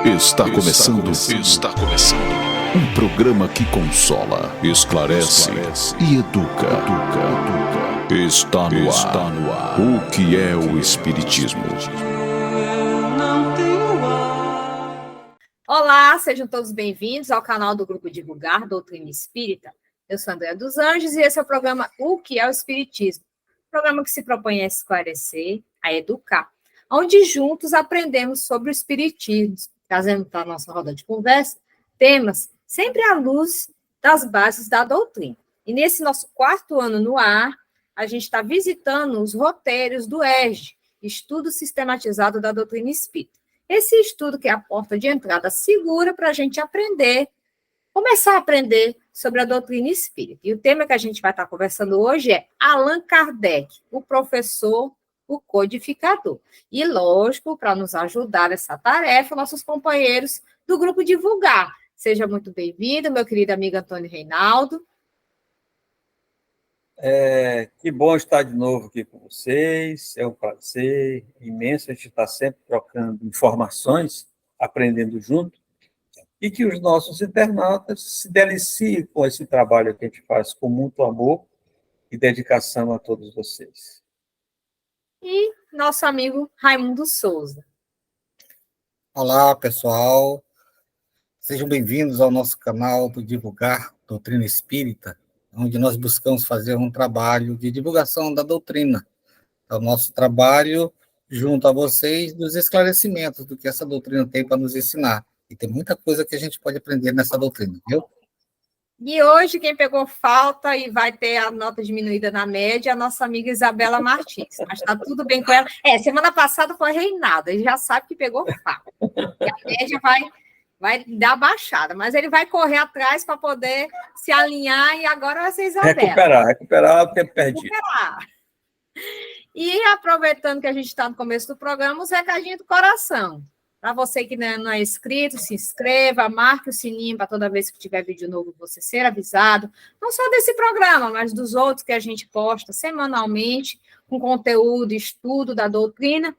Está começando um programa que consola, esclarece e educa. Está no ar. O que é o Espiritismo? Olá, sejam todos bem-vindos ao canal do Grupo Divulgar Doutrina Espírita. Eu sou Andréa dos Anjos e esse é o programa O que é o Espiritismo? Programa que se propõe a esclarecer, a educar, onde juntos aprendemos sobre o Espiritismo, trazendo para a nossa roda de conversa temas sempre à luz das bases da doutrina. E nesse nosso 4º ano no ar, a gente está visitando os roteiros do ERG, Estudo Sistematizado da Doutrina Espírita. Esse estudo que é a porta de entrada segura para a gente aprender, começar a aprender sobre a doutrina espírita. E o tema que a gente vai estar conversando hoje é Allan Kardec, o professor, o codificador. E, lógico, para nos ajudar nessa tarefa, nossos companheiros do Grupo Divulgar. Seja muito bem-vindo, meu querido amigo Antônio Reinaldo. Que bom estar de novo aqui com vocês, é um prazer imenso a gente estar sempre trocando informações, aprendendo junto, e que os nossos internautas se deliciem com esse trabalho que a gente faz com muito amor e dedicação a todos vocês. E nosso amigo Raimundo Souza. Olá, pessoal. Sejam bem-vindos ao nosso canal do Divulgar Doutrina Espírita, onde nós buscamos fazer um trabalho de divulgação da doutrina. É o nosso trabalho, junto a vocês, dos esclarecimentos do que essa doutrina tem para nos ensinar. E tem muita coisa que a gente pode aprender nessa doutrina, viu? E hoje, quem pegou falta e vai ter a nota diminuída na média é a nossa amiga Isabela Martins. Mas está tudo bem com ela. Semana passada foi Reinaldo, ele já sabe que pegou falta. E a média vai dar baixada, mas ele vai correr atrás para poder se alinhar e agora vai ser Isabela. Recuperar o tempo perdido. E aproveitando que a gente está no começo do programa, os recadinhos do coração. Para você que não é inscrito, se inscreva, marque o sininho para toda vez que tiver vídeo novo você ser avisado, não só desse programa, mas dos outros que a gente posta semanalmente, com conteúdo, estudo da doutrina,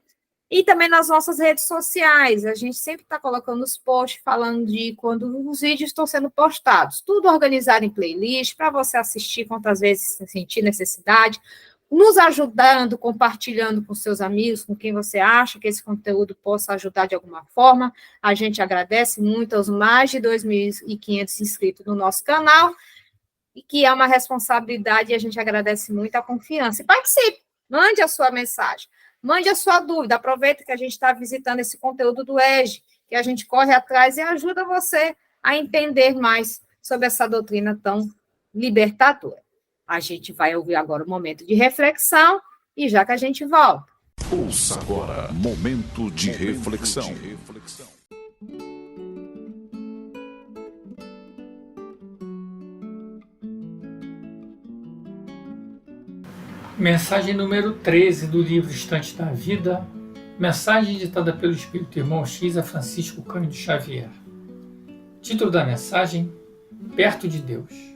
e também nas nossas redes sociais. A gente sempre está colocando os posts falando de quando os vídeos estão sendo postados, tudo organizado em playlist, para você assistir quantas vezes sentir necessidade, nos ajudando, compartilhando com seus amigos, com quem você acha que esse conteúdo possa ajudar de alguma forma. A gente agradece muito aos mais de 2.500 inscritos no nosso canal, e que é uma responsabilidade, e a gente agradece muito a confiança. E participe, mande a sua mensagem, mande a sua dúvida, aproveita que a gente está visitando esse conteúdo do ERG, que a gente corre atrás e ajuda você a entender mais sobre essa doutrina tão libertadora. A gente vai ouvir agora um momento de reflexão e já que a gente volta. Ouça agora, momento de reflexão. Mensagem número 13 do livro Instante da Vida, mensagem ditada pelo Espírito Irmão X a Francisco Cândido Xavier. Título da mensagem: Perto de Deus.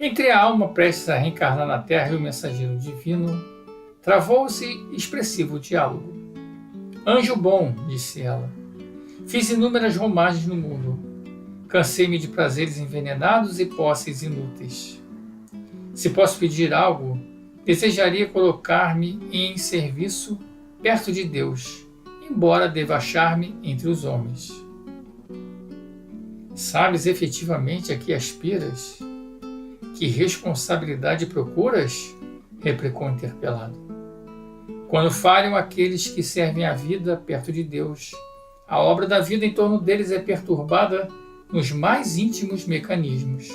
Entre a alma prestes a reencarnar na Terra e o mensageiro divino, travou-se expressivo diálogo. Anjo bom, disse ela, fiz inúmeras romagens no mundo. Cansei-me de prazeres envenenados e posses inúteis. Se posso pedir algo, desejaria colocar-me em serviço perto de Deus, embora deva achar-me entre os homens. Sabes efetivamente a que aspiras? Que responsabilidade procuras? Replicou o interpelado. Quando falham aqueles que servem a vida perto de Deus, a obra da vida em torno deles é perturbada nos mais íntimos mecanismos.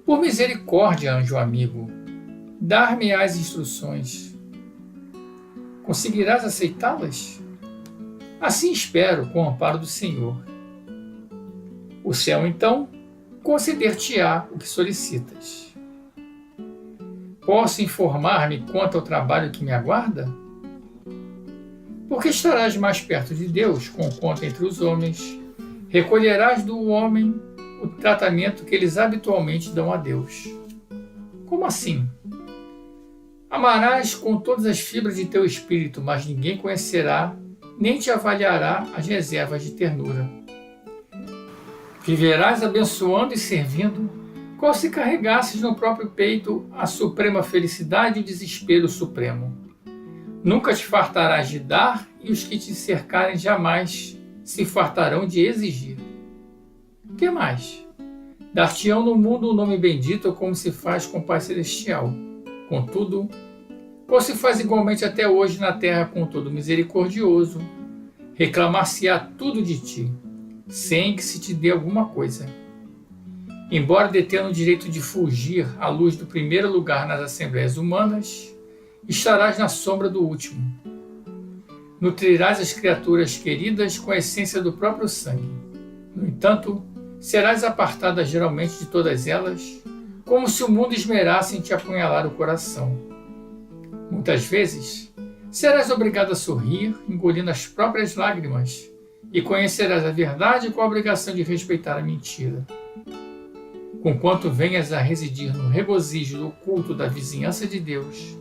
Por misericórdia, anjo amigo, dar-me-ás instruções. Conseguirás aceitá-las? Assim espero, com o amparo do Senhor. O céu, então, conceder-te-á o que solicitas. Posso informar-me quanto ao trabalho que me aguarda? Porque estarás mais perto de Deus, conquanto entre os homens, recolherás do homem o tratamento que eles habitualmente dão a Deus. Como assim? Amarás com todas as fibras de teu espírito, mas ninguém conhecerá nem te avaliará as reservas de ternura. Viverás abençoando e servindo, como se carregasses no próprio peito a suprema felicidade e o desespero supremo. Nunca te fartarás de dar, e os que te cercarem jamais se fartarão de exigir. Que mais? Dar-te-ão no mundo um nome bendito, como se faz com o Pai Celestial. Contudo, como se faz igualmente até hoje na terra com todo misericordioso, reclamar-se-á tudo de ti, sem que se te dê alguma coisa. Embora detendo o direito de fugir à luz do primeiro lugar nas assembleias humanas, estarás na sombra do último. Nutrirás as criaturas queridas com a essência do próprio sangue. No entanto, serás apartada geralmente de todas elas, como se o mundo esmerasse em te apunhalar o coração. Muitas vezes, serás obrigado a sorrir, engolindo as próprias lágrimas, e conhecerás a verdade com a obrigação de respeitar a mentira. Conquanto venhas a residir no regozijo do culto da vizinhança de Deus,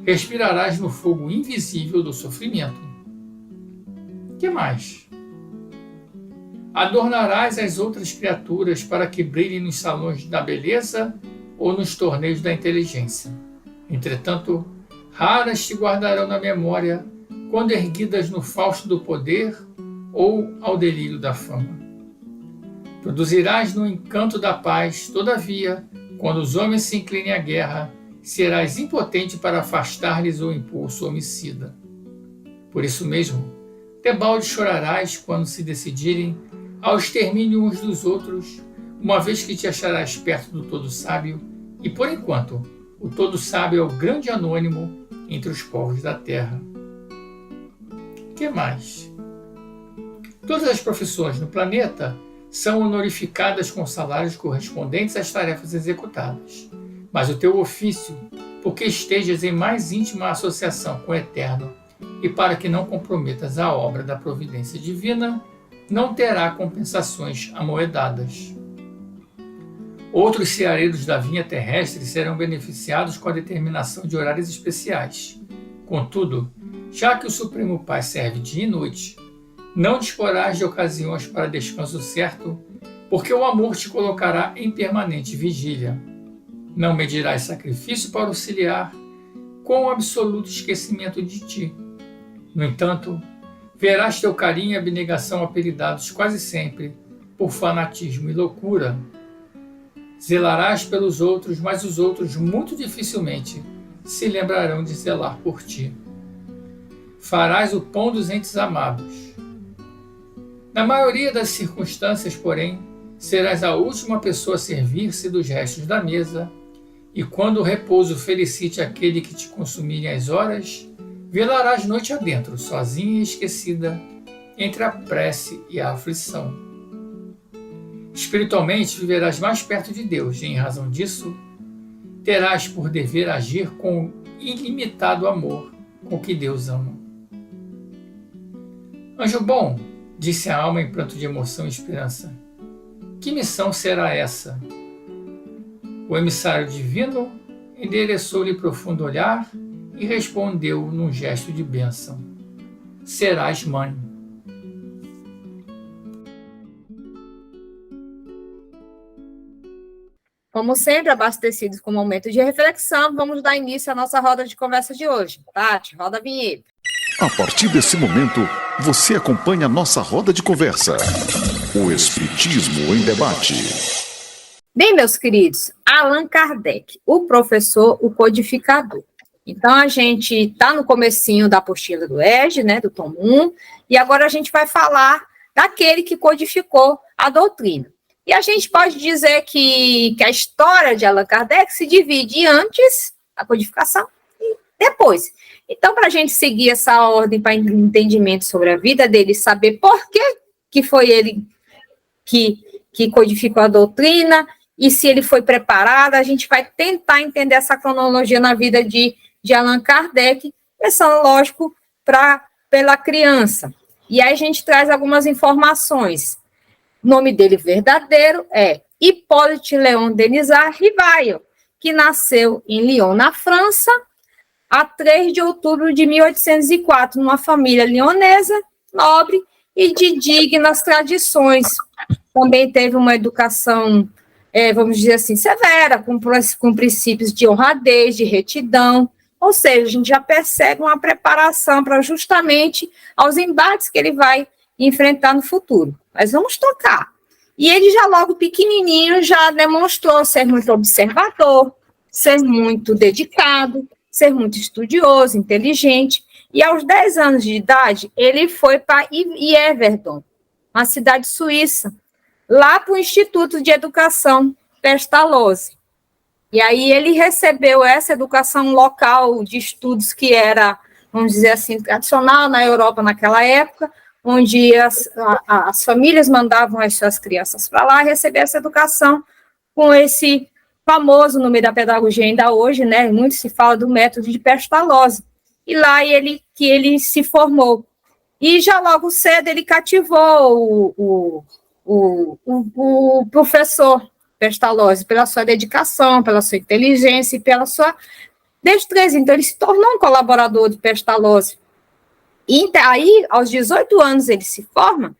respirarás no fogo invisível do sofrimento. Que mais? Adornarás as outras criaturas para que brilhem nos salões da beleza ou nos torneios da inteligência. Entretanto, raras te guardarão na memória quando erguidas no fausto do poder ou ao delírio da fama. Produzirás no encanto da paz, todavia, quando os homens se inclinem à guerra, serás impotente para afastar-lhes o impulso homicida. Por isso mesmo, debalde chorarás quando se decidirem ao extermínio uns dos outros, uma vez que te acharás perto do Todo-Sábio, e por enquanto, o Todo-Sábio é o grande anônimo entre os povos da terra. Que mais? Todas as profissões no planeta são honorificadas com salários correspondentes às tarefas executadas. Mas o teu ofício, porque estejas em mais íntima associação com o Eterno e para que não comprometas a obra da providência divina, não terá compensações amoedadas. Outros ceareiros da vinha terrestre serão beneficiados com a determinação de horários especiais. Contudo, já que o Supremo Pai serve dia e noite, não disporás de ocasiões para descanso certo, porque o amor te colocará em permanente vigília. Não medirás sacrifício para auxiliar, com o absoluto esquecimento de ti. No entanto, verás teu carinho e abnegação apelidados quase sempre por fanatismo e loucura. Zelarás pelos outros, mas os outros muito dificilmente se lembrarão de zelar por ti. Farás o pão dos entes amados. Na maioria das circunstâncias, porém, serás a última pessoa a servir-se dos restos da mesa, e quando o repouso felicite aquele que te consumirem as horas, velarás noite adentro, sozinha e esquecida, entre a prece e a aflição. Espiritualmente viverás mais perto de Deus, e em razão disso, terás por dever agir com o ilimitado amor com que Deus ama. Anjo bom, disse a alma em pranto de emoção e esperança, que missão será essa? O emissário divino endereçou-lhe profundo olhar e respondeu num gesto de bênção: serás mãe. Como sempre, abastecidos com um momento de reflexão, vamos dar início à nossa roda de conversa de hoje. Tati, roda a vinheta. A partir desse momento, você acompanha a nossa roda de conversa. O Espiritismo em Debate. Bem, meus queridos, Allan Kardec, o professor, o codificador. Então, a gente está no comecinho da apostila do ERJ, né, do tom 1, e agora a gente vai falar daquele que codificou a doutrina. E a gente pode dizer que a história de Allan Kardec se divide antes da codificação e depois. Então, para a gente seguir essa ordem para entendimento sobre a vida dele, saber por que foi ele que codificou a doutrina e se ele foi preparado, a gente vai tentar entender essa cronologia na vida de Allan Kardec, começando, lógico, pela criança. E aí a gente traz algumas informações. O nome dele verdadeiro é Hippolyte Léon Denisard Rivail, que nasceu em Lyon, na França, a 3 de outubro de 1804, numa família lionesa, nobre e de dignas tradições. Também teve uma educação, vamos dizer assim, severa, com princípios de honradez, de retidão, ou seja, a gente já percebe uma preparação para justamente aos embates que ele vai enfrentar no futuro. Mas vamos tocar. E ele já logo pequenininho já demonstrou ser muito observador, ser muito dedicado, ser muito estudioso, inteligente. E aos 10 anos de idade, ele foi para Yeverdon, uma cidade suíça, lá para o Instituto de Educação Pestalozzi. E aí ele recebeu essa educação local de estudos que era, vamos dizer assim, tradicional na Europa naquela época, onde as famílias mandavam as suas crianças para lá receber essa educação com esse famoso no meio da pedagogia ainda hoje, né? Muito se fala do método de Pestalozzi. E lá que ele se formou. E já logo cedo ele cativou o professor Pestalozzi pela sua dedicação, pela sua inteligência e pela sua destreza. Então, ele se tornou um colaborador de Pestalozzi. E aí, aos 18 anos, ele se forma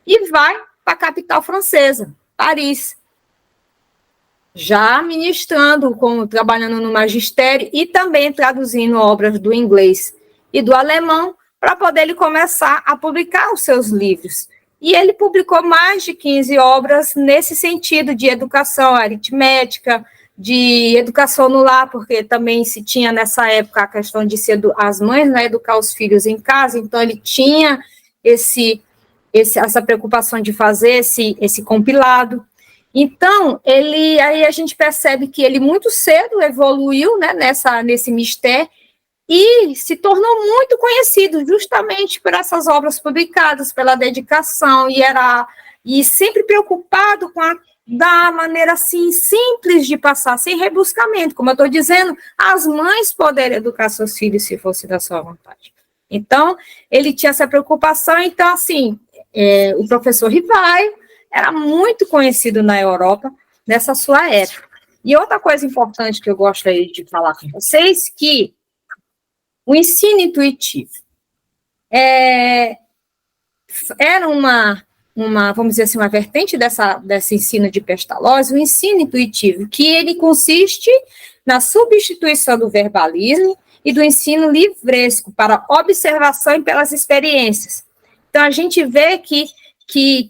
e vai para a capital francesa, Paris, já ministrando, trabalhando no magistério e também traduzindo obras do inglês e do alemão para poder ele começar a publicar os seus livros. E ele publicou mais de 15 obras nesse sentido de educação aritmética, de educação no lar, porque também se tinha nessa época a questão de ser as mães, né, educar os filhos em casa, então ele tinha essa preocupação de fazer esse compilado. Então, aí a gente percebe que ele muito cedo evoluiu, né, nesse mistério, e se tornou muito conhecido justamente por essas obras publicadas, pela dedicação, e sempre preocupado da maneira assim simples de passar, sem rebuscamento, como eu estou dizendo, as mães poderem educar seus filhos se fosse da sua vontade. Então, ele tinha essa preocupação, então, assim, o professor Rivaio era muito conhecido na Europa nessa sua época. E outra coisa importante que eu gostaria de falar com vocês, que o ensino intuitivo era vamos dizer assim, uma vertente desse ensino de Pestalozzi, o ensino intuitivo, que ele consiste na substituição do verbalismo e do ensino livresco para observação e pelas experiências. Então, a gente vê que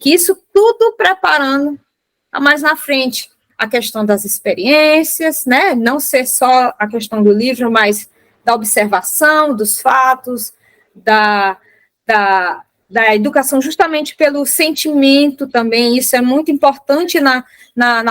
isso tudo preparando mais na frente a questão das experiências, né? Não ser só a questão do livro, mas da observação, dos fatos, da educação justamente pelo sentimento também, isso é muito importante na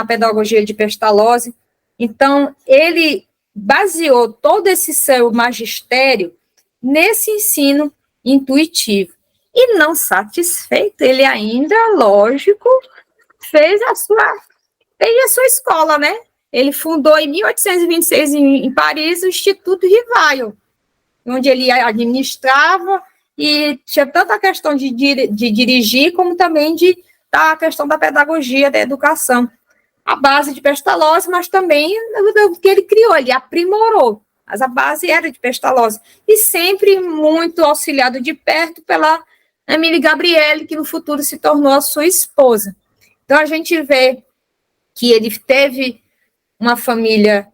pedagogia de Pestalozzi. Então, ele baseou todo esse seu magistério nesse ensino intuitivo. E não satisfeito, ele ainda, lógico, fez a sua escola, né? Ele fundou em 1826, em Paris, o Instituto Rivaio, onde ele administrava e tinha tanto a questão de dirigir, como também da questão da pedagogia, da educação. A base de Pestalozzi, mas também o que ele criou, ele aprimorou. Mas a base era de Pestalozzi. E sempre muito auxiliado de perto pela Emília Gabriele, que no futuro se tornou a sua esposa. Então, a gente vê que ele teve uma família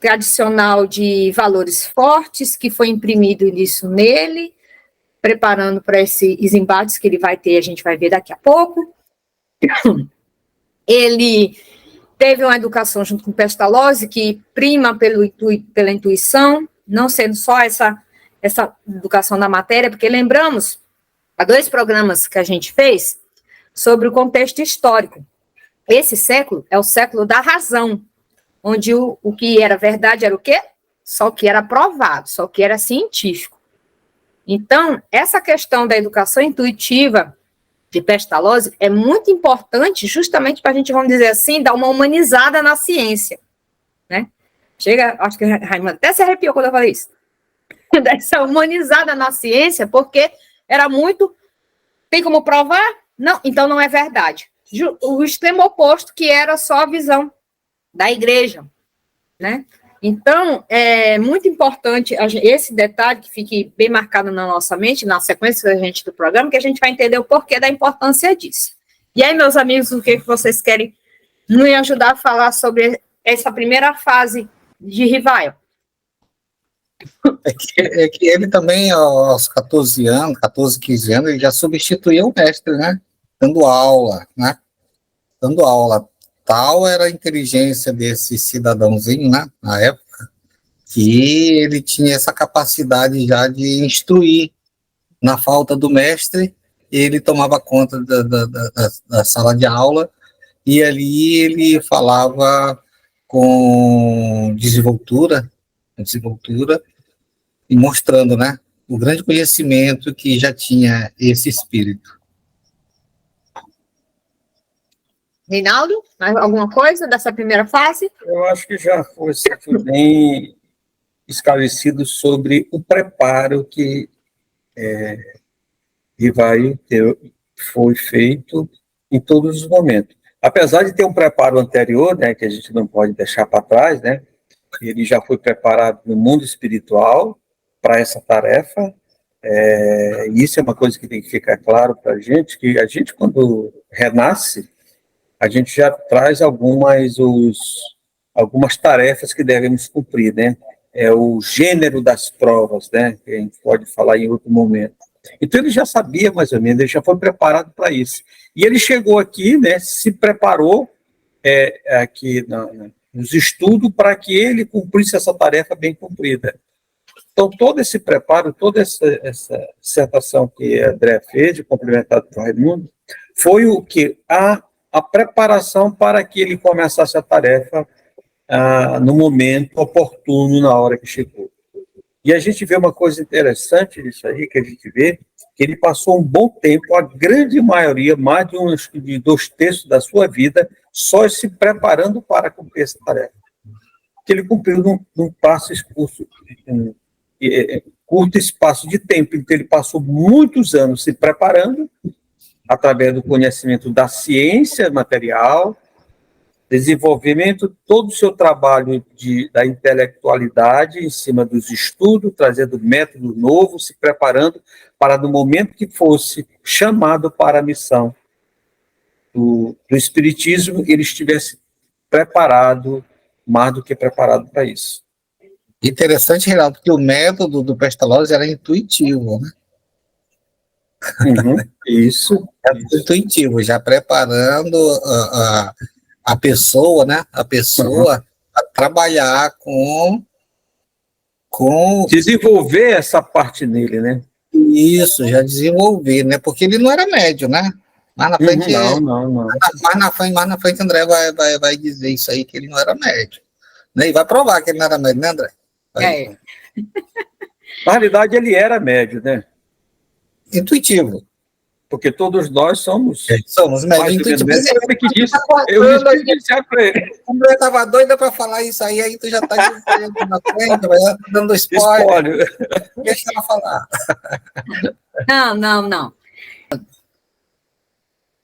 tradicional de valores fortes, que foi imprimido isso nele, preparando para esses embates que ele vai ter, a gente vai ver daqui a pouco. Ele teve uma educação junto com Pestalozzi, que prima pela intuição, não sendo só essa educação da matéria, porque lembramos, há 2 programas que a gente fez sobre o contexto histórico. Esse século é o século da razão, onde o que era verdade era o quê? Só o que era provado, só o que era científico. Então, essa questão da educação intuitiva de Pestalozzi é muito importante justamente para a gente, vamos dizer assim, dar uma humanizada na ciência, né? Acho que Raimundo até se arrepiou quando eu falei isso. Dessa humanizada na ciência, porque era muito... Tem como provar? Não, então não é verdade. O extremo oposto, que era só a visão da igreja, né? Então, é muito importante esse detalhe que fique bem marcado na nossa mente, na sequência do programa, que a gente vai entender o porquê da importância disso. E aí, meus amigos, o que vocês querem me ajudar a falar sobre essa primeira fase de Rivaio? É que ele também, aos 14 anos, 14, 15 anos, ele já substituía o mestre, né? Dando aula, né? Dando aula. Tal era a inteligência desse cidadãozinho, né? Na época, que ele tinha essa capacidade já de instruir. Na falta do mestre, ele tomava conta da sala de aula e ali ele falava com desenvoltura e mostrando, né, o grande conhecimento que já tinha esse espírito. Reinaldo, mais alguma coisa dessa primeira fase? Eu acho que já foi bem esclarecido sobre o preparo que Rivaio foi feito em todos os momentos. Apesar de ter um preparo anterior, né, que a gente não pode deixar para trás, né, ele já foi preparado no mundo espiritual para essa tarefa. Isso é uma coisa que tem que ficar claro para a gente, que a gente, quando renasce, a gente já traz algumas tarefas que devemos cumprir, né? É o gênero das provas, né? Que a gente pode falar em outro momento. Então, ele já sabia, mais ou menos, ele já foi preparado para isso. E ele chegou aqui, né? Se preparou aqui nos estudos para que ele cumprisse essa tarefa bem cumprida. Então, todo esse preparo, toda essa dissertação que a André fez, complementado por Raimundo, foi o que? A preparação para que ele começasse a tarefa no momento oportuno, na hora que chegou. E a gente vê uma coisa interessante nisso aí, que a gente vê que ele passou um bom tempo, a grande maioria, mais de 2/3 da sua vida, só se preparando para cumprir essa tarefa. Que ele cumpriu num curto espaço de tempo, então ele passou muitos anos se preparando, através do conhecimento da ciência material, desenvolvimento todo o seu trabalho da intelectualidade em cima dos estudos, trazendo método novo, se preparando para, no momento que fosse chamado para a missão do Espiritismo, ele estivesse preparado, mais do que preparado para isso. Interessante, Reinaldo, porque o método do Pestalozzi era intuitivo, né? Uhum, isso. Intuitivo, já preparando a pessoa, né? A pessoa a trabalhar com desenvolver essa parte nele, né? Isso, já desenvolver, né? Porque ele não era médio, né? Mais na frente, não. Mais na frente, André vai dizer isso aí, que ele não era médio. Né? E vai provar que ele não era médio, né, André? Na realidade, ele era médio, né? Intuitivo. Porque todos nós somos médios intuitivos. Eu disse para ele. O meu estava doida para falar isso aí tu já está na frente, vai dando spoiler. Deixa ela falar.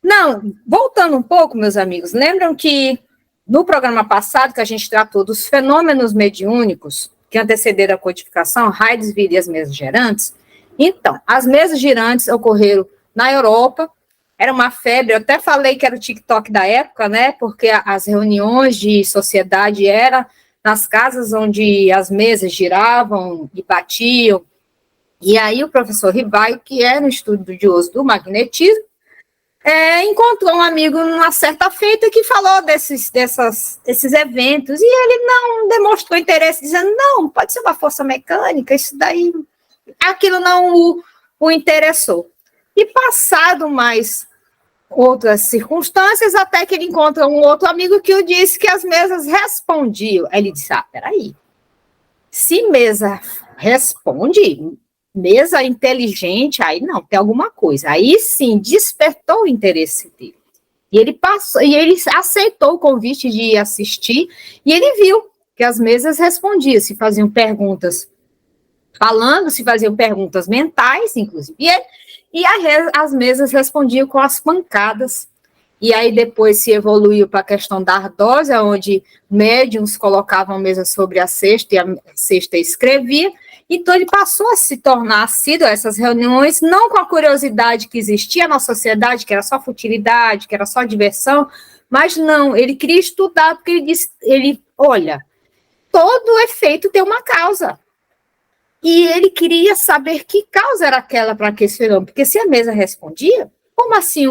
Não, voltando um pouco, meus amigos, lembram que no programa passado que a gente tratou dos fenômenos mediúnicos que antecederam a codificação, raios, vida e as mesas girantes? Então, as mesas girantes ocorreram na Europa, era uma febre, eu até falei que era o TikTok da época, né, porque as reuniões de sociedade eram nas casas onde as mesas giravam e batiam, e aí o professor Rivaio, que era um estudioso do magnetismo, encontrou um amigo numa certa feita que falou desses eventos, e ele não demonstrou interesse, dizendo, não, pode ser uma força mecânica, isso daí, aquilo não o interessou. E passado mais outras circunstâncias, até que ele encontra um outro amigo que o disse que as mesas respondiam. Aí ele disse, peraí, se mesa responde, mesa inteligente, aí não, tem alguma coisa. Aí sim, despertou o interesse dele. E ele aceitou o convite de assistir, e ele viu que as mesas respondiam, se faziam perguntas falando, se faziam perguntas mentais, inclusive, e as mesas respondiam com as pancadas. e aí depois se evoluiu para a questão da ardósia, onde médiuns colocavam a mesa sobre a cesta e a cesta escrevia. Então ele passou a se tornar assíduo a essas reuniões, não com a curiosidade que existia na sociedade, que era só futilidade, que era só diversão, mas não, ele queria estudar, porque ele disse, olha, todo efeito tem uma causa. E ele queria saber que causa era aquela para aquele fenômeno, porque se a mesa respondia, como assim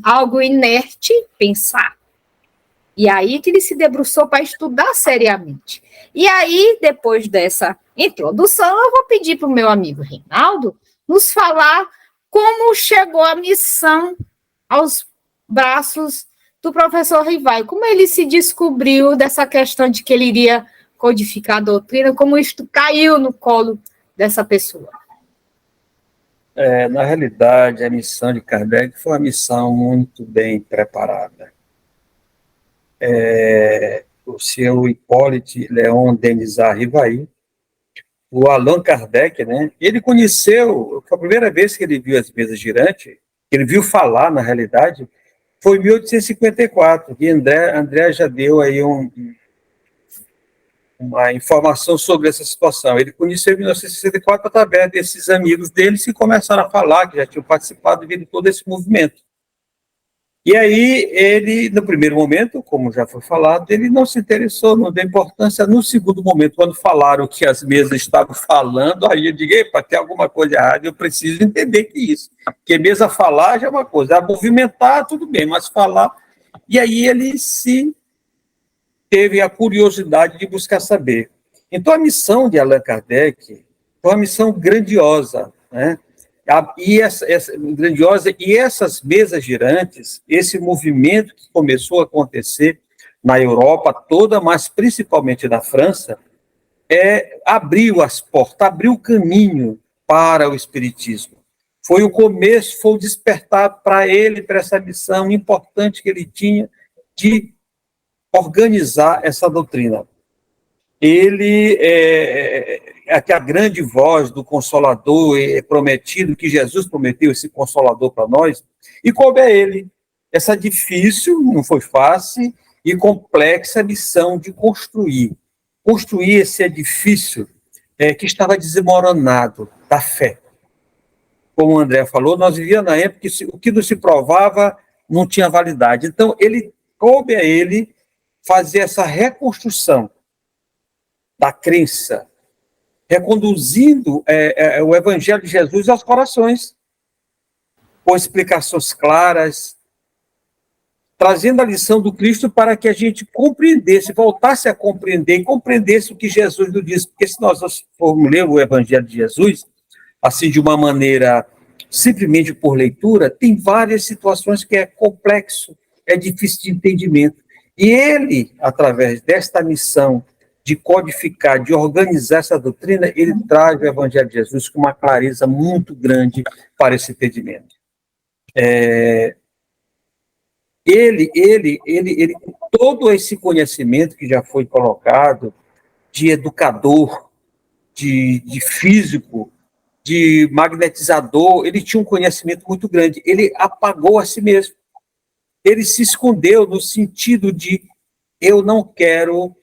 algo inerte pensar? E aí que ele se debruçou para estudar seriamente. E aí, depois dessa introdução, eu vou pedir para o meu amigo Reinaldo nos falar como chegou a missão aos braços do professor Rivaio, como ele se descobriu dessa questão de que ele iria codificar a doutrina, como isto caiu no colo dessa pessoa. Na realidade, a missão de Kardec foi uma missão muito bem preparada. O seu Hippolyte Léon Denisard Rivail, o Allan Kardec, né? Ele conheceu, foi a primeira vez que ele viu as mesas girantes, ele viu falar, na realidade, foi em 1854, que André já deu aí uma informação sobre essa situação. Ele conheceu em 1964 através desses amigos deles que começaram a falar, que já tinham participado de todo esse movimento. E aí, ele, no primeiro momento, como já foi falado, ele não se interessou, não deu importância. No segundo momento, quando falaram que as mesas estavam falando, aí eu digo, epa, tem alguma coisa errada, eu preciso entender que isso. Porque mesa falar já é uma coisa, movimentar, tudo bem, mas falar... E aí ele teve a curiosidade de buscar saber. Então, a missão de Allan Kardec foi uma missão grandiosa, né? Grandiosa, e essas mesas girantes, esse movimento que começou a acontecer na Europa toda, mas principalmente na França, abriu as portas, abriu o caminho para o espiritismo. Foi o começo, foi o despertar para ele, para essa missão importante que ele tinha de organizar essa doutrina. Ele a grande voz do Consolador prometido, que Jesus prometeu esse Consolador para nós, e coube a ele essa difícil, não foi fácil, e complexa missão de construir esse edifício que estava desmoronado da fé. Como o André falou, nós vivíamos na época que o que não se provava não tinha validade. Então, coube a ele fazer essa reconstrução da crença, reconduzindo o Evangelho de Jesus aos corações, com explicações claras, trazendo a lição do Cristo para que a gente compreendesse, voltasse a compreender e compreendesse o que Jesus nos diz. Porque se nós formos ler o Evangelho de Jesus, assim, de uma maneira simplesmente por leitura, tem várias situações que é complexo, é difícil de entendimento. E ele, através desta missão de codificar, de organizar essa doutrina, ele traz o Evangelho de Jesus com uma clareza muito grande para esse entendimento. Todo esse conhecimento que já foi colocado, de educador, de físico, de magnetizador, ele tinha um conhecimento muito grande. Ele apagou a si mesmo. Ele se escondeu no sentido de eu não quero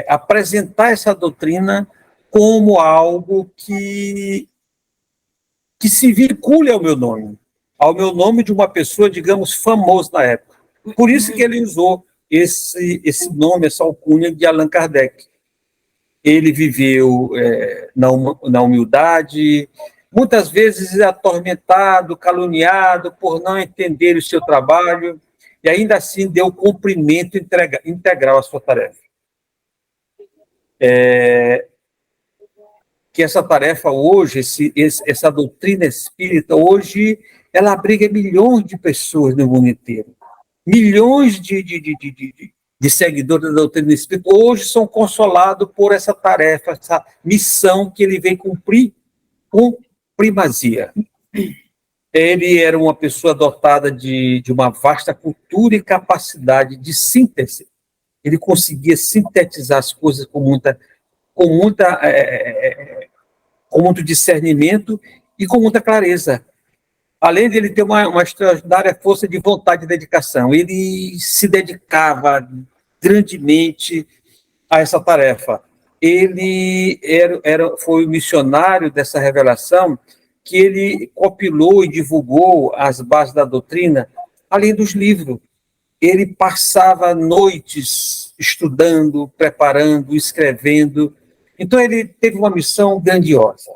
apresentar essa doutrina como algo que se vincule ao meu nome de uma pessoa, digamos, famosa na época. Por isso que ele usou esse nome, essa alcunha de Allan Kardec. Ele viveu na humildade, muitas vezes atormentado, caluniado por não entender o seu trabalho, e ainda assim deu cumprimento integral à sua tarefa. Que essa tarefa hoje, essa doutrina espírita, hoje, ela abriga milhões de pessoas no mundo inteiro. Milhões de seguidores da doutrina espírita hoje são consolados por essa tarefa, essa missão que ele vem cumprir com primazia. Ele era uma pessoa dotada de uma vasta cultura e capacidade de síntese. Ele conseguia sintetizar as coisas com muito discernimento e com muita clareza. além de ele ter uma extraordinária força de vontade e dedicação, ele se dedicava grandemente a essa tarefa. Ele foi o missionário dessa revelação, que ele compilou e divulgou as bases da doutrina, além dos livros. Ele passava noites estudando, preparando, escrevendo. Então, ele teve uma missão grandiosa.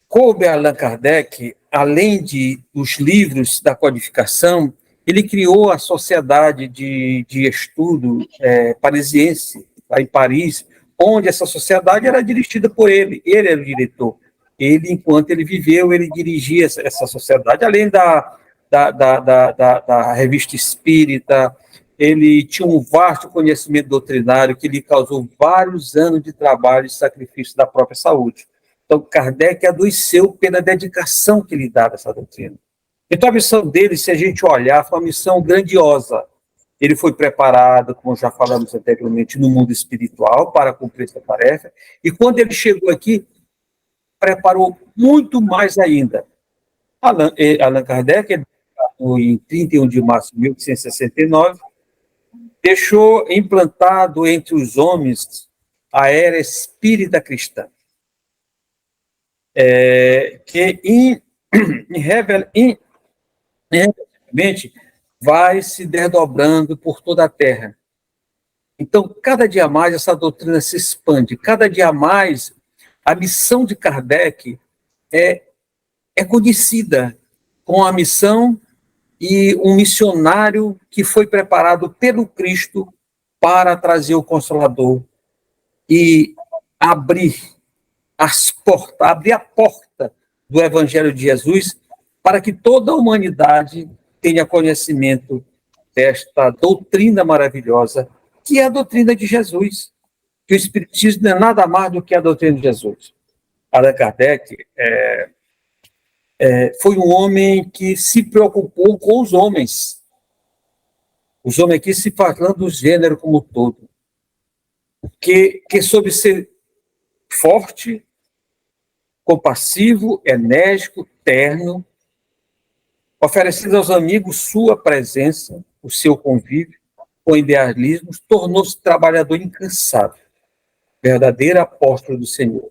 Coube a Allan Kardec, além dos livros da codificação, ele criou a Sociedade de Estudo Parisiense, lá em Paris, onde essa sociedade era dirigida por ele. Ele era o diretor. Ele, enquanto ele viveu, ele dirigia essa sociedade, além da Revista Espírita. Ele tinha um vasto conhecimento doutrinário que lhe causou vários anos de trabalho e sacrifício da própria saúde. Então, Kardec adoeceu pela dedicação que lhe dava essa doutrina. Então, a missão dele, se a gente olhar, foi uma missão grandiosa. Ele foi preparado, como já falamos anteriormente, no mundo espiritual para cumprir essa tarefa. E quando ele chegou aqui, preparou muito mais ainda. Allan Kardec, em 31 de março de 1869, deixou implantado entre os homens a era espírita cristã, que irreveravelmente vai se desdobrando por toda a Terra. Então, cada dia mais essa doutrina se expande, cada dia mais a missão de Kardec é conhecida com a missão e um missionário que foi preparado pelo Cristo para trazer o Consolador e abrir a porta do Evangelho de Jesus para que toda a humanidade tenha conhecimento desta doutrina maravilhosa, que é a doutrina de Jesus, que o Espiritismo não é nada mais do que a doutrina de Jesus. Allan Kardec foi um homem que se preocupou com os homens aqui se falando do gênero como um todo, que soube ser forte, compassivo, enérgico, terno, oferecendo aos amigos sua presença, o seu convívio, com idealismos, tornou-se trabalhador incansável, verdadeiro apóstolo do Senhor.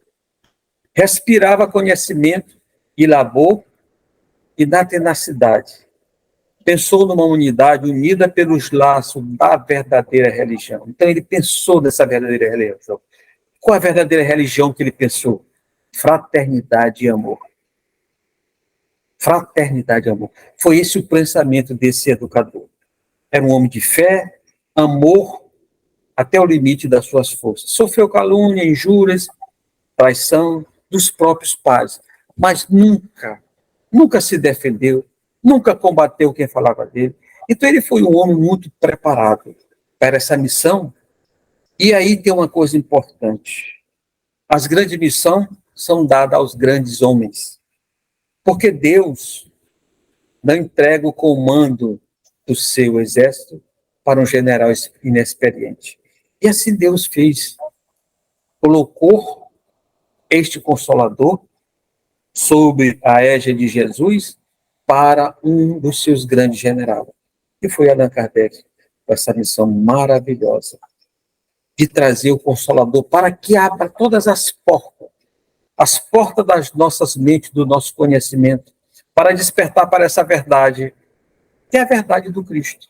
Respirava conhecimento e labor e na tenacidade. Pensou numa unidade unida pelos laços da verdadeira religião. Então, ele pensou nessa verdadeira religião. Qual a verdadeira religião que ele pensou? Fraternidade e amor. Fraternidade e amor. Foi esse o pensamento desse educador. Era um homem de fé, amor, até o limite das suas forças. Sofreu calúnia, injúrias, traição dos próprios pais, mas nunca se defendeu, nunca combateu quem falava dele. Então, ele foi um homem muito preparado para essa missão. E aí tem uma coisa importante. As grandes missões são dadas aos grandes homens. Porque Deus não entrega o comando do seu exército para um general inexperiente. E assim Deus fez. Colocou este Consolador sob a égide de Jesus para um dos seus grandes generais, que foi Allan Kardec, com essa missão maravilhosa de trazer o Consolador para que abra todas as portas das nossas mentes, do nosso conhecimento, para despertar para essa verdade, que é a verdade do Cristo.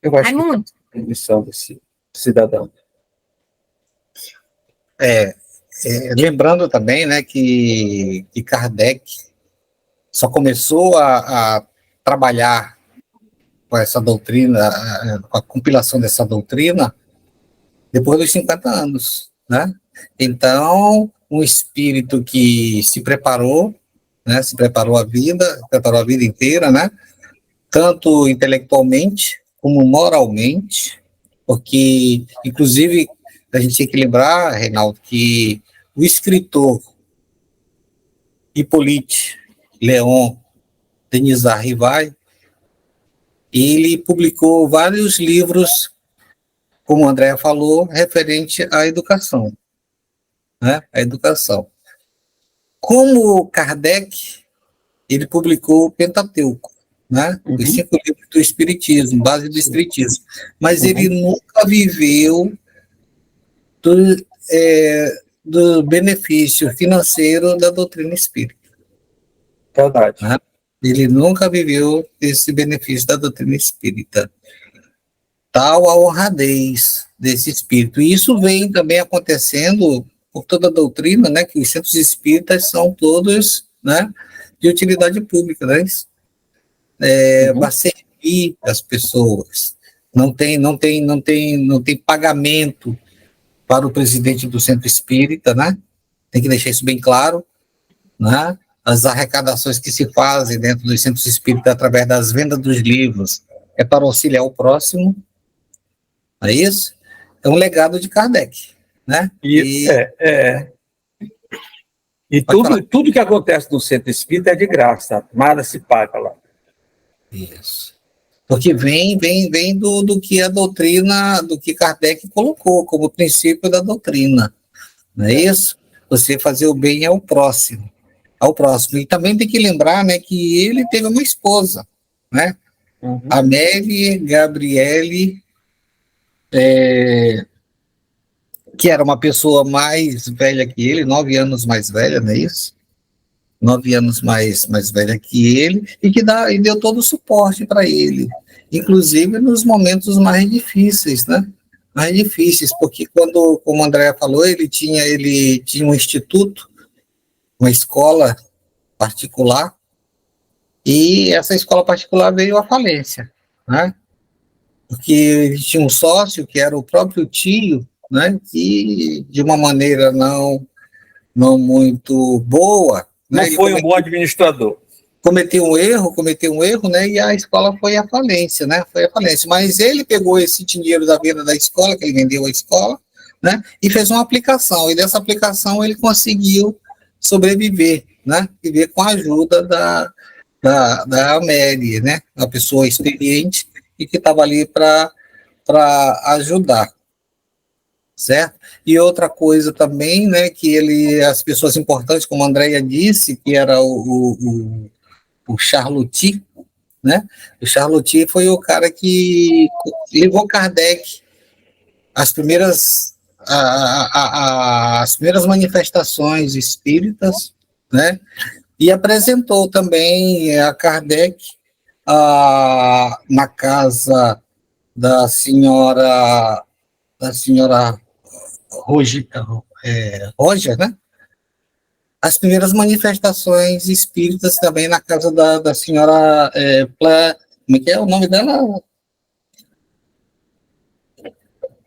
Eu acho que é a missão desse cidadão. Lembrando também, né, que Kardec só começou a trabalhar com essa doutrina, com a compilação dessa doutrina, depois dos 50 anos, né? Então, um espírito que se preparou, né, preparou a vida inteira, né? Tanto intelectualmente como moralmente, porque, inclusive, a gente tem que lembrar, Reinaldo, que o escritor Hippolyte Léon Denis Arrivai, ele publicou vários livros como a Andréa falou, referente à educação, né? A educação. Como Kardec, ele publicou o Pentateuco, né? Os 5 livros do Espiritismo, base do Espiritismo, mas ele nunca viveu do benefício financeiro da doutrina espírita. Verdade. Né? Ele nunca viveu esse benefício da doutrina espírita. Tal a honradez desse espírito. E isso vem também acontecendo por toda a doutrina, né, que os centros espíritas são todos, né, de utilidade pública, né, para servir as pessoas. Não tem pagamento para o presidente do centro espírita, né? Tem que deixar isso bem claro, né? As arrecadações que se fazem dentro dos centros espíritas através das vendas dos livros é para auxiliar o próximo, não é isso? É um legado de Kardec, né? E tudo que acontece no centro espírita é de graça, nada se paga lá. Isso. Porque vem do que a doutrina, do que Kardec colocou como princípio da doutrina, não é isso? Você fazer o bem ao próximo. E também tem que lembrar, né, que ele teve uma esposa, né? Amélie Gabriele, que era uma pessoa mais velha que ele, 9 anos mais velha, não é isso? 9 anos mais velha que ele, e deu todo o suporte para ele, inclusive nos momentos mais difíceis, né? Mais difíceis, porque quando, como a Andréa falou, ele tinha um instituto, uma escola particular, e essa escola particular veio à falência, né? Porque ele tinha um sócio, que era o próprio tio, né? Que, de uma maneira não muito boa, não foi um bom administrador. Cometeu um erro, né? E a escola foi à falência, né? Mas ele pegou esse dinheiro da venda da escola, que ele vendeu a escola, né? E fez uma aplicação. E dessa aplicação ele conseguiu sobreviver, né? Viver com a ajuda da Amélie, né? Uma pessoa experiente e que estava ali para ajudar. Certo? E outra coisa também, né, que as pessoas importantes, como a Andréia disse, que era o Charlotti, né? O Charlotti foi o cara que levou Kardec às primeiras manifestações espíritas, né? E apresentou também a Kardec na casa da senhora Roger, né? As primeiras manifestações espíritas também na casa da senhora como é que é o nome dela?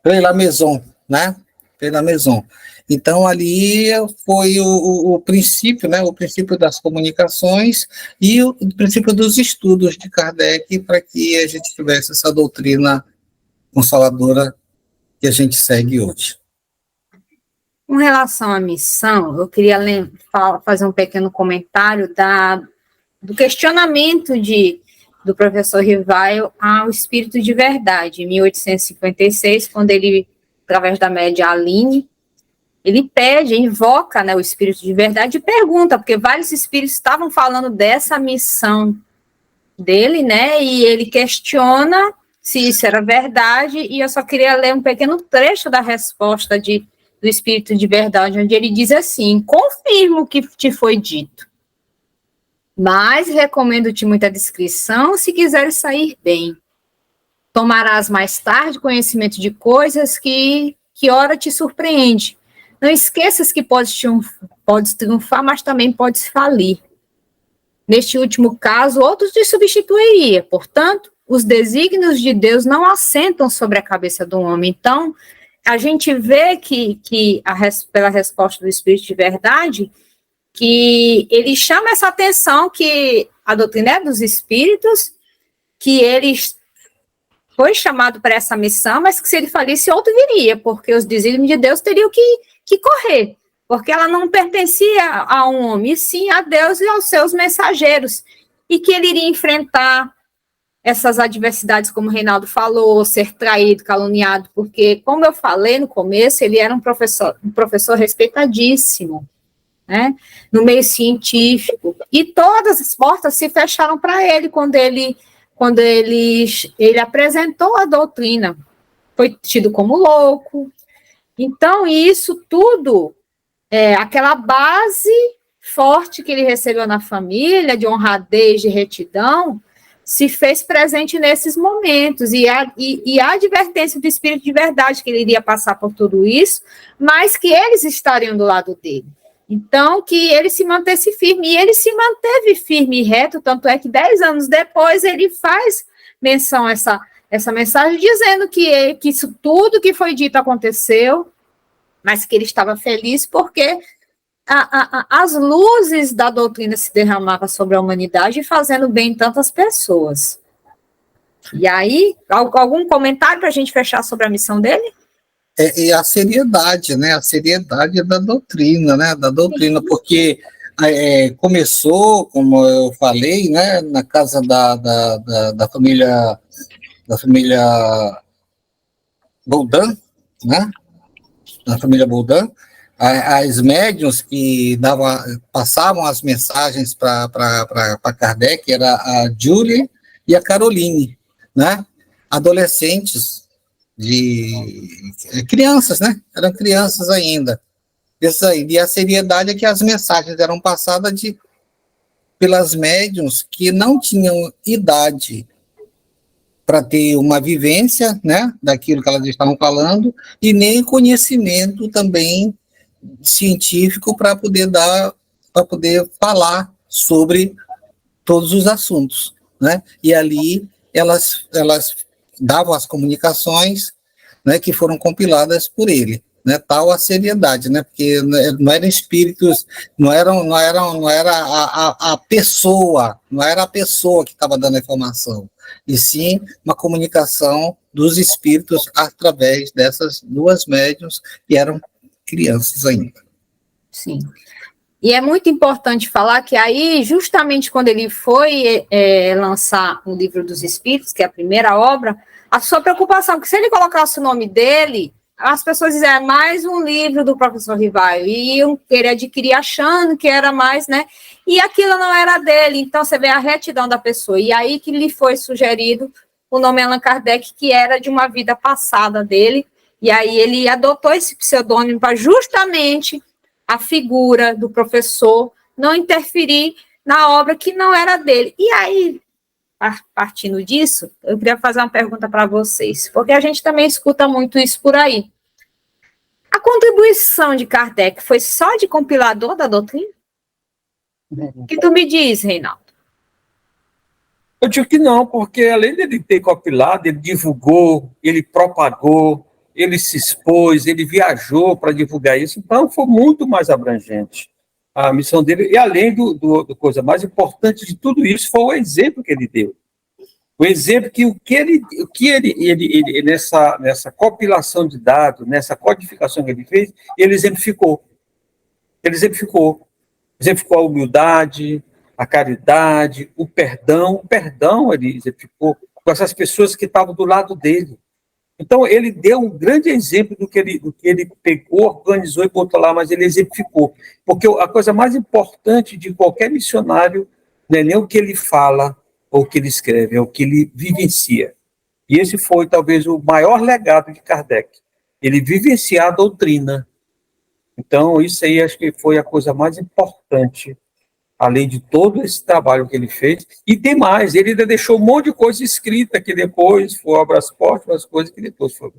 Pela Maison, né? Pela Maison. Então, ali foi o princípio, né? O princípio das comunicações e o princípio dos estudos de Kardec para que a gente tivesse essa doutrina consoladora que a gente segue hoje. Com relação à missão, eu queria fazer um pequeno comentário do questionamento do professor Rivaio ao Espírito de Verdade, em 1856, quando ele, através da média Aline, ele invoca, né, o Espírito de Verdade e pergunta, porque vários espíritos estavam falando dessa missão dele, né, e ele questiona se isso era verdade, e eu só queria ler um pequeno trecho da resposta do Espírito de Verdade, onde ele diz assim: confirmo o que te foi dito, mas recomendo-te muita discrição se quiseres sair bem. Tomarás mais tarde conhecimento de coisas que ora te surpreende. Não esqueças que podes triunfar, mas também podes falir. Neste último caso, outros te substituiria. Portanto, os desígnios de Deus não assentam sobre a cabeça do homem. Então, a gente vê que pela resposta do Espírito de Verdade, que ele chama essa atenção que a doutrina é dos espíritos, que ele foi chamado para essa missão, mas que se ele falisse, outro viria, porque os desígnios de Deus teriam que correr, porque ela não pertencia a um homem, e sim a Deus e aos seus mensageiros, e que ele iria enfrentar essas adversidades, como o Reinaldo falou, ser traído, caluniado, porque, como eu falei no começo, ele era um professor respeitadíssimo, né, no meio científico, e todas as portas se fecharam para ele quando ele apresentou a doutrina. Foi tido como louco. Então, isso tudo, aquela base forte que ele recebeu na família, de honradez, de retidão, se fez presente nesses momentos, e a advertência do Espírito de verdade, que ele iria passar por tudo isso, mas que eles estariam do lado dele. Então, que ele se mantesse firme, e ele se manteve firme e reto, tanto é que 10 anos depois ele faz menção a essa mensagem, dizendo que isso tudo que foi dito aconteceu, mas que ele estava feliz porque as luzes da doutrina se derramavam sobre a humanidade, fazendo bem em tantas pessoas. E aí, algum comentário para a gente fechar sobre a missão dele? E a seriedade, né? A seriedade da doutrina, né? Da doutrina, sim, porque começou, como eu falei, né? Na casa da família Boldin, né? Na família Boldin, as médiuns que passavam as mensagens para Kardec era a Julie e a Caroline, né? Adolescentes, de crianças, né? Eram crianças ainda. E a seriedade é que as mensagens eram passadas pelas médiuns que não tinham idade para ter uma vivência, né, daquilo que elas estavam falando, e nem conhecimento também científico para poder falar sobre todos os assuntos, né? E ali elas davam as comunicações, né, que foram compiladas por ele, né? Tal a seriedade, né? Porque não eram espíritos, não era a pessoa, não era a pessoa que estava dando a informação, e sim uma comunicação dos espíritos através dessas duas médiuns que eram crianças ainda. Sim. E é muito importante falar que aí, justamente quando ele foi lançar o Livro dos Espíritos, que é a primeira obra, a sua preocupação, que se ele colocasse o nome dele, as pessoas diziam, mais um livro do professor Rivaio, e iam querer adquirir achando que era mais, né? E aquilo não era dele, então você vê a retidão da pessoa. E aí que lhe foi sugerido o nome Allan Kardec, que era de uma vida passada dele, e aí ele adotou esse pseudônimo para justamente a figura do professor não interferir na obra que não era dele. E aí, partindo disso, eu queria fazer uma pergunta para vocês, porque a gente também escuta muito isso por aí. A contribuição de Kardec foi só de compilador da doutrina? O que tu me diz, Reinaldo? Eu digo que não, porque além dele ter compilado, ele divulgou, ele propagou, ele se expôs, ele viajou para divulgar isso, então foi muito mais abrangente a missão dele, e além do coisa mais importante de tudo isso foi o exemplo que ele deu. O exemplo que ele nessa compilação de dados, nessa codificação que ele fez, ele exemplificou. Ele exemplificou a humildade, a caridade, o perdão ele exemplificou com essas pessoas que estavam do lado dele. Então, ele deu um grande exemplo do que ele pegou, organizou e botou lá, mas ele exemplificou. Porque a coisa mais importante de qualquer missionário não é nem o que ele fala ou o que ele escreve, é o que ele vivencia. E esse foi, talvez, o maior legado de Kardec. Ele vivenciar a doutrina. Então, isso aí acho que foi a coisa mais importante, além de todo esse trabalho que ele fez. E tem mais, ele ainda deixou um monte de coisa escrita que depois foi obras póstumas, coisas que depois foram.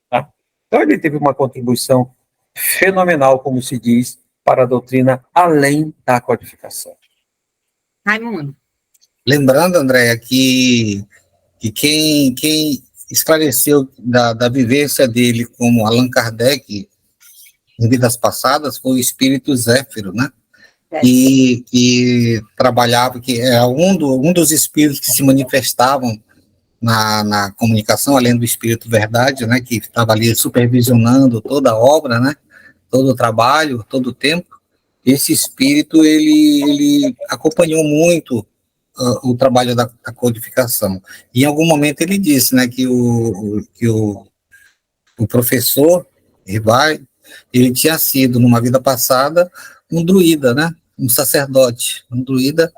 Tá? Então, ele teve uma contribuição fenomenal, como se diz, para a doutrina, além da codificação. Raimundo. Lembrando, Andréia, que quem esclareceu da vivência dele como Allan Kardec em vidas passadas foi o espírito Zéfiro, né? Que trabalhava, que é um dos espíritos que se manifestavam na comunicação, além do espírito verdade, né? Que estava ali supervisionando toda a obra, né? Todo o trabalho, todo o tempo. Esse espírito, ele acompanhou muito o trabalho da codificação. E em algum momento ele disse, né, que o professor Rivai, ele tinha sido, numa vida passada, um druida, né, um sacerdote, um druida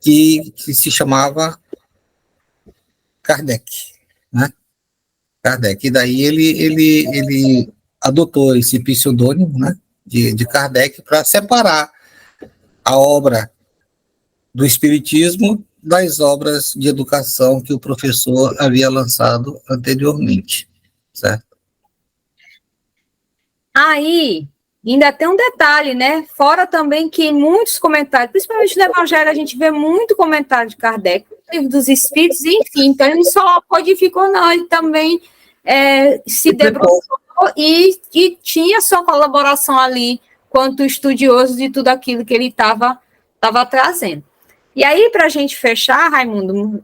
que se chamava Kardec, né, Kardec. E daí ele adotou esse pseudônimo, né, de Kardec para separar a obra do Espiritismo das obras de educação que o professor havia lançado anteriormente, certo? Aí, ainda tem um detalhe, né? Fora também que muitos comentários, principalmente no Evangelho, a gente vê muito comentário de Kardec, Livro dos Espíritos, enfim. Então, ele não só codificou, não, ele também se debruçou e tinha sua colaboração ali, quanto estudioso de tudo aquilo que ele estava trazendo. E aí, para a gente fechar, Raimundo,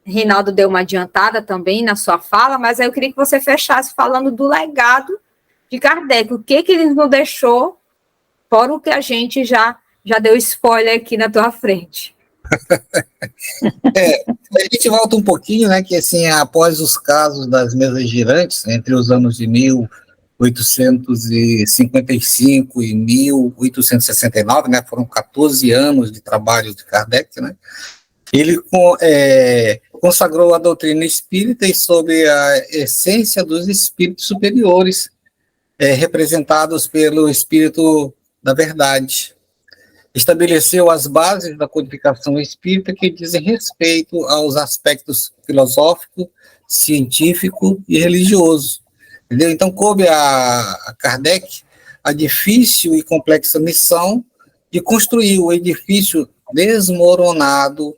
Reinaldo deu uma adiantada também na sua fala, mas aí eu queria que você fechasse falando do legado de Kardec, o que ele nos deixou, fora o que a gente já deu spoiler aqui na tua frente. A gente volta um pouquinho, né, que assim, após os casos das mesas girantes, entre os anos de 1855 e 1869, né, foram 14 anos de trabalho de Kardec, né, ele consagrou a doutrina espírita e sobre a essência dos espíritos superiores, representados pelo Espírito da Verdade. Estabeleceu as bases da codificação espírita que dizem respeito aos aspectos filosófico, científico e religioso. Entendeu? Então, coube a Kardec a difícil e complexa missão de construir o edifício desmoronado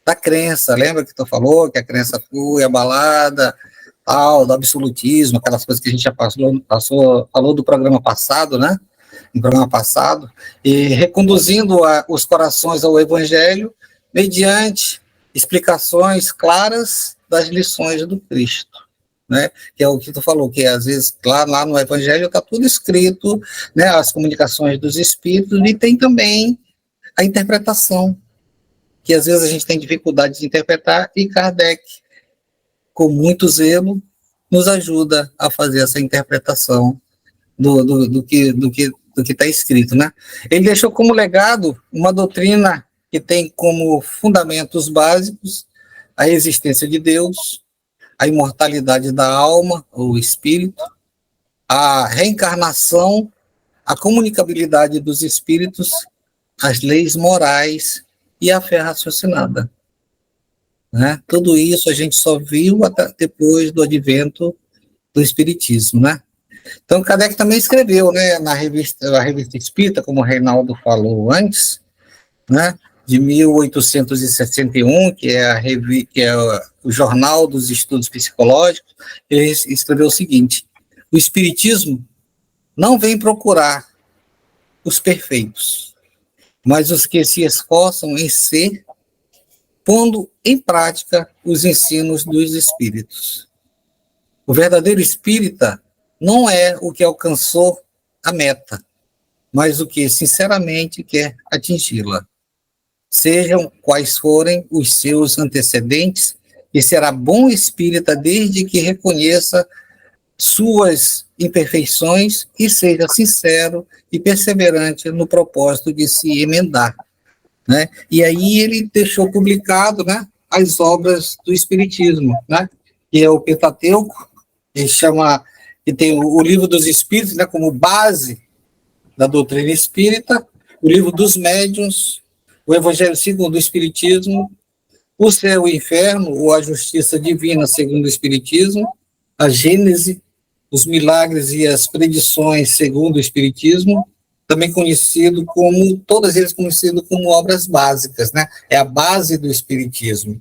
da crença. Lembra que tu falou que a crença foi abalada, do absolutismo, aquelas coisas que a gente já falou do programa passado, né? No programa passado, e reconduzindo os corações ao Evangelho mediante explicações claras das lições do Cristo, né? Que é o que tu falou, que às vezes lá no Evangelho está tudo escrito, né? As comunicações dos Espíritos, e tem também a interpretação, que às vezes a gente tem dificuldade de interpretar, e Kardec, com muito zelo, nos ajuda a fazer essa interpretação do que está escrito, né? Ele deixou como legado uma doutrina que tem como fundamentos básicos a existência de Deus, a imortalidade da alma, ou espírito, a reencarnação, a comunicabilidade dos espíritos, as leis morais e a fé raciocinada. Né? Tudo isso a gente só viu até depois do advento do Espiritismo, né? Então, Kardec também escreveu, né, a revista Espírita, como o Reinaldo falou antes, né, de 1861, que é o Jornal dos Estudos Psicológicos. Ele escreveu o seguinte: o Espiritismo não vem procurar os perfeitos, mas os que se esforçam em ser, pondo em prática os ensinos dos espíritos. O verdadeiro espírita não é o que alcançou a meta, mas o que sinceramente quer atingi-la. Sejam quais forem os seus antecedentes, e será bom espírita desde que reconheça suas imperfeições e seja sincero e perseverante no propósito de se emendar. Né? E aí ele deixou publicado, né, as obras do Espiritismo, né, que é o Pentateuco, ele chama, que tem o Livro dos Espíritos, né, como base da doutrina espírita, o Livro dos Médiuns, o Evangelho segundo o Espiritismo, o Céu e o Inferno, ou a Justiça Divina segundo o Espiritismo, a Gênese, os Milagres e as Predições segundo o Espiritismo, também todos eles conhecidos como obras básicas, né? É a base do Espiritismo.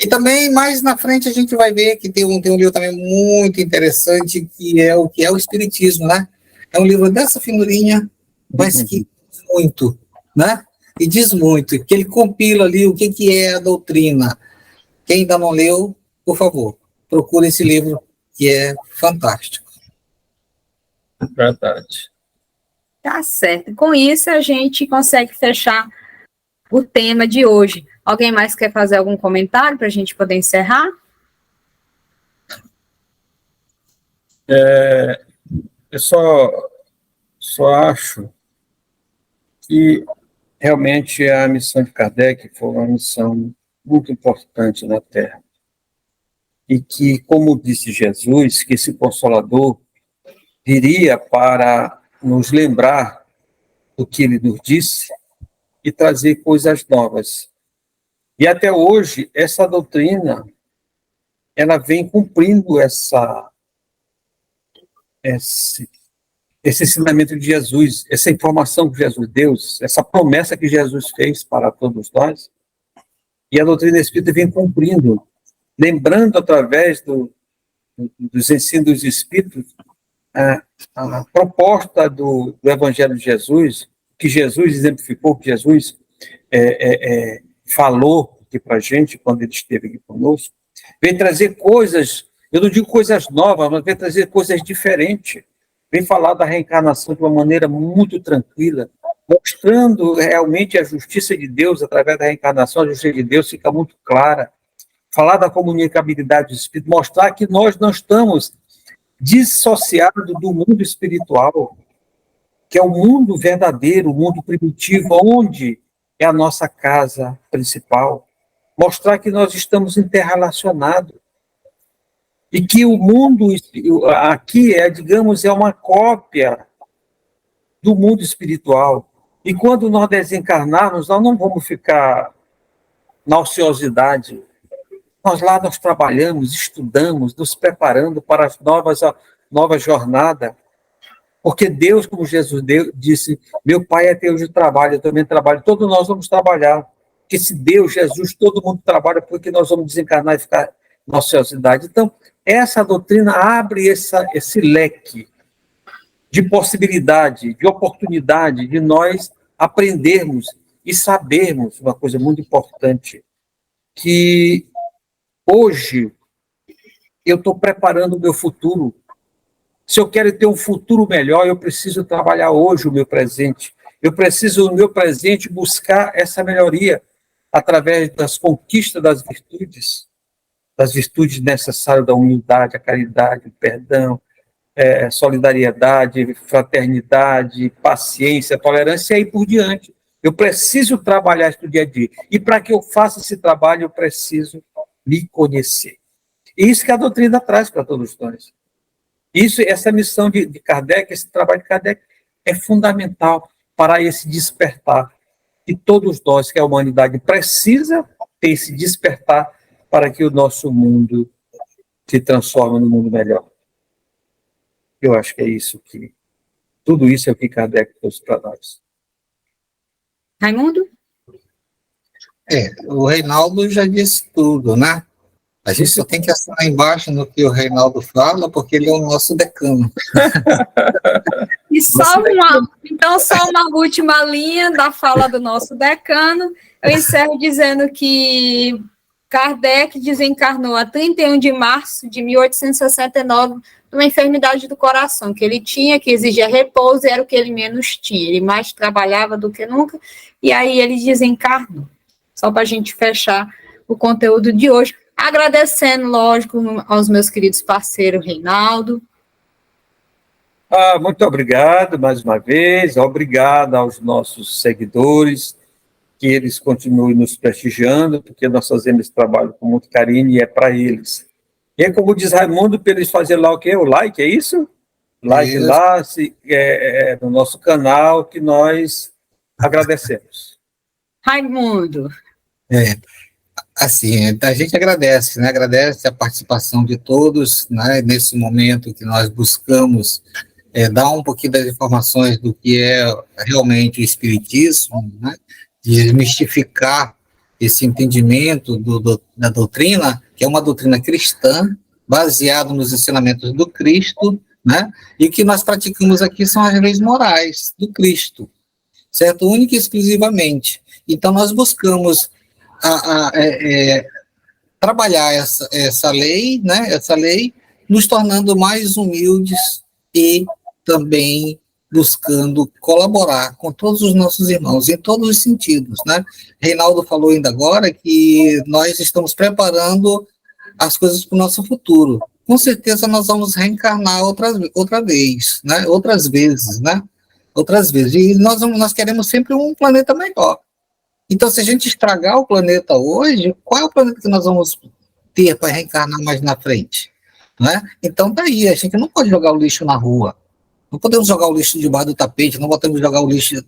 E também, mais na frente, a gente vai ver que tem um livro também muito interessante, que é o Espiritismo, né? É um livro dessa finurinha, mas que diz muito, né? E diz muito, que ele compila ali o que é a doutrina. Quem ainda não leu, por favor, procure esse livro, que é fantástico. Verdade. Tá certo. Com isso, a gente consegue fechar o tema de hoje. Alguém mais quer fazer algum comentário para a gente poder encerrar? Eu só acho que realmente a missão de Kardec foi uma missão muito importante na Terra. E que, como disse Jesus, que esse Consolador viria para nos lembrar do que ele nos disse e trazer coisas novas. E até hoje, essa doutrina, ela vem cumprindo esse ensinamento de Jesus, essa informação que Jesus deu, essa promessa que Jesus fez para todos nós. E a doutrina espírita vem cumprindo, lembrando através dos ensinos dos espíritos a proposta do Evangelho de Jesus, que Jesus exemplificou, que Jesus falou aqui para a gente quando ele esteve aqui conosco, vem trazer coisas, eu não digo coisas novas, mas vem trazer coisas diferentes, vem falar da reencarnação de uma maneira muito tranquila, mostrando realmente a justiça de Deus através da reencarnação. A justiça de Deus fica muito clara, falar da comunicabilidade do espírito, mostrar que nós não estamos dissociados do mundo espiritual, que é o mundo verdadeiro, o mundo primitivo, onde é a nossa casa principal. Mostrar que nós estamos interrelacionados e que o mundo aqui digamos, é uma cópia do mundo espiritual. E quando nós desencarnarmos, nós não vamos ficar na ociosidade. Nós trabalhamos, estudamos, nos preparando para as novas jornadas. Porque Deus, como Jesus disse, meu Pai é Deus de trabalho, eu também trabalho. Todos nós vamos trabalhar. Porque se Deus, Jesus, todo mundo trabalha, porque nós vamos desencarnar e ficar na ociosidade. Então, essa doutrina abre esse leque de possibilidade, de oportunidade, de nós aprendermos e sabermos uma coisa muito importante, que hoje eu estou preparando o meu futuro. Se eu quero ter um futuro melhor, eu preciso trabalhar hoje o meu presente. Eu preciso, no meu presente, buscar essa melhoria através das conquistas das virtudes necessárias da humildade, a caridade, o perdão, solidariedade, fraternidade, paciência, tolerância e aí por diante. Eu preciso trabalhar isso no dia a dia. E para que eu faça esse trabalho, eu preciso me conhecer. E isso que a doutrina traz para todos nós. Essa missão de Kardec, esse trabalho de Kardec, é fundamental para esse despertar. E todos nós, que a humanidade precisa ter esse despertar para que o nosso mundo se transforme num mundo melhor. Eu acho que é isso tudo isso é o que Kardec trouxe para nós. Raimundo? O Reinaldo já disse tudo, né? A gente só tem que assinar embaixo no que o Reinaldo fala, porque ele é o nosso decano. E só uma última linha da fala do nosso decano. Eu encerro dizendo que Kardec desencarnou a 31 de março de 1869 uma enfermidade do coração, que ele tinha, que exigia repouso, era o que ele menos tinha. Ele mais trabalhava do que nunca, e aí ele desencarnou. Só para a gente fechar o conteúdo de hoje. Agradecendo, lógico, aos meus queridos parceiros, Reinaldo. Muito obrigado, mais uma vez. Obrigado aos nossos seguidores, que eles continuem nos prestigiando, porque nós fazemos esse trabalho com muito carinho e é para eles. E como diz Raimundo, para eles fazerem lá o quê? O like, é isso? Like isso. Lá, no nosso canal, que nós agradecemos. Raimundo. Assim, a gente agradece, né? Agradece a participação de todos, né? Nesse momento que nós buscamos dar um pouquinho das informações do que é realmente o Espiritismo, né? Desmistificar esse entendimento da doutrina, que é uma doutrina cristã, baseada nos ensinamentos do Cristo, né? E o que nós praticamos aqui são as leis morais do Cristo, certo? Única e exclusivamente. Então, nós buscamos trabalhar essa lei, né? Essa lei, nos tornando mais humildes e também buscando colaborar com todos os nossos irmãos, em todos os sentidos, né? Reinaldo falou ainda agora que nós estamos preparando as coisas para o nosso futuro. Com certeza nós vamos reencarnar outra vez, né? Outras vezes, né? Outras vezes. E nós queremos sempre um planeta melhor. Então, se a gente estragar o planeta hoje, qual é o planeta que nós vamos ter para reencarnar mais na frente? Né? Então, daí, a gente não pode jogar o lixo na rua. Não podemos jogar o lixo debaixo do tapete, não podemos jogar o lixo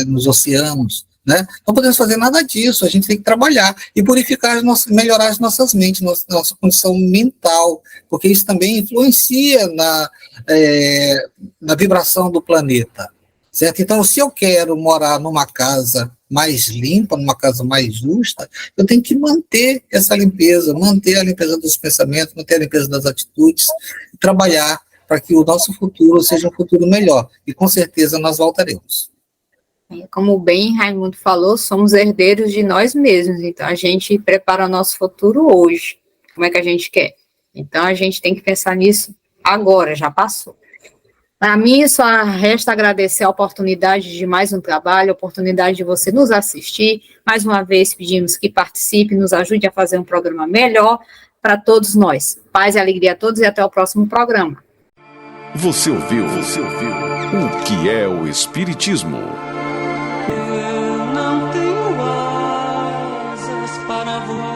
nos oceanos, né? Não podemos fazer nada disso, a gente tem que trabalhar e purificar, melhorar as nossas mentes, nossa condição mental, porque isso também influencia na vibração do planeta, certo? Então, se eu quero morar numa casa mais limpa, numa casa mais justa, eu tenho que manter essa limpeza, manter a limpeza dos pensamentos, manter a limpeza das atitudes, trabalhar para que o nosso futuro seja um futuro melhor. E com certeza nós voltaremos. Como bem Raimundo falou, somos herdeiros de nós mesmos. Então a gente prepara o nosso futuro hoje. Como é que a gente quer? Então a gente tem que pensar nisso agora, já passou. Para mim, só resta agradecer a oportunidade de mais um trabalho, a oportunidade de você nos assistir. Mais uma vez pedimos que participe, nos ajude a fazer um programa melhor para todos nós. Paz e alegria a todos e até o próximo programa. Você ouviu o que é o Espiritismo? Eu não tenho asas para voar.